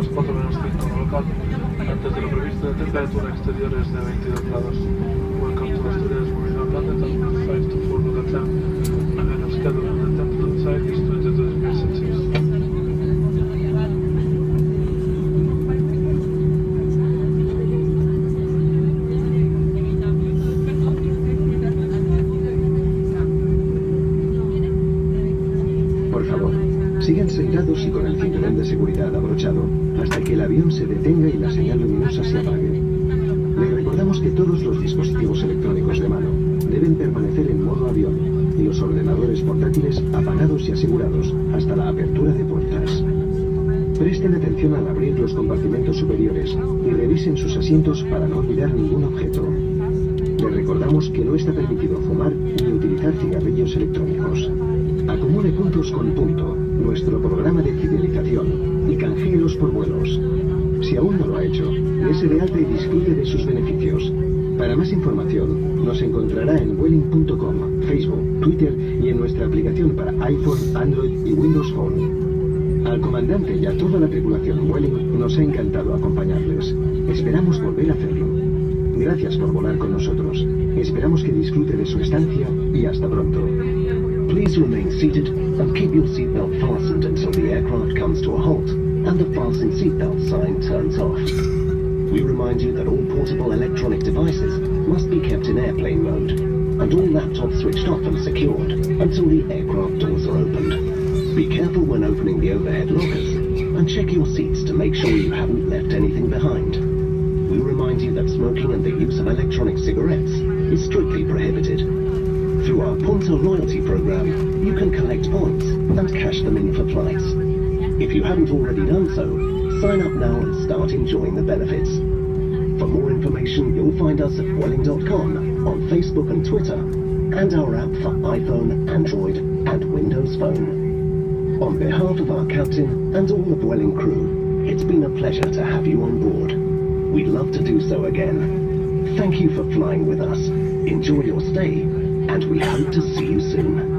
las 4 menos 5 en local. Antes de lo previsto, la temperatura exterior es de 22 grados. Welcome to Asturias Marina Planet and 5 to 4 to the 10. And the schedule of the temperature outside is 22 degrees Celsius. Sigan sentados y con el cinturón de seguridad abrochado hasta que el avión se detenga y la señal luminosa se apague. Les recordamos que todos los dispositivos electrónicos de mano deben permanecer en modo avión y los ordenadores portátiles apagados y asegurados hasta la apertura de puertas. Presten atención al abrir los compartimentos superiores y revisen sus asientos para no olvidar ningún objeto. Les recordamos que no está permitido fumar ni utilizar cigarrillos electrónicos. Acumule puntos con Punto, nuestro programa de fidelización, y canjeelos por vuelos. Si aún no lo ha hecho, dése de alta y disfrute de sus beneficios. Para más información, nos encontrará en Vueling.com, Facebook, Twitter y en nuestra aplicación para iPhone, Android y Windows Phone. Al comandante y a toda la tripulación Vueling nos ha encantado acompañarles. Esperamos volver a hacerlo. Gracias por volar con nosotros. Esperamos que disfrute de su estancia y hasta pronto. Please remain seated and keep your seatbelt fastened until the aircraft comes to a halt and the fasten seatbelt sign turns off. We remind you that all portable electronic devices must be kept in airplane mode and all laptops switched off and secured until the aircraft doors are opened. Be careful when opening the overhead lockers and check your seats to make sure you haven't left anything behind. We remind you that smoking and the use of electronic cigarettes is strictly prohibited. Through our Punto loyalty program, you can collect points and cash them in for flights. If you haven't already done so, sign up now and start enjoying the benefits. For more information, you'll find us at Vueling.com, on Facebook and Twitter, and our app for iPhone, Android, and Windows Phone. On behalf of our captain and all the Vueling crew, it's been a pleasure to have you on board. We'd love to do so again. Thank you for flying with us. Enjoy your stay, and we hope to see you soon.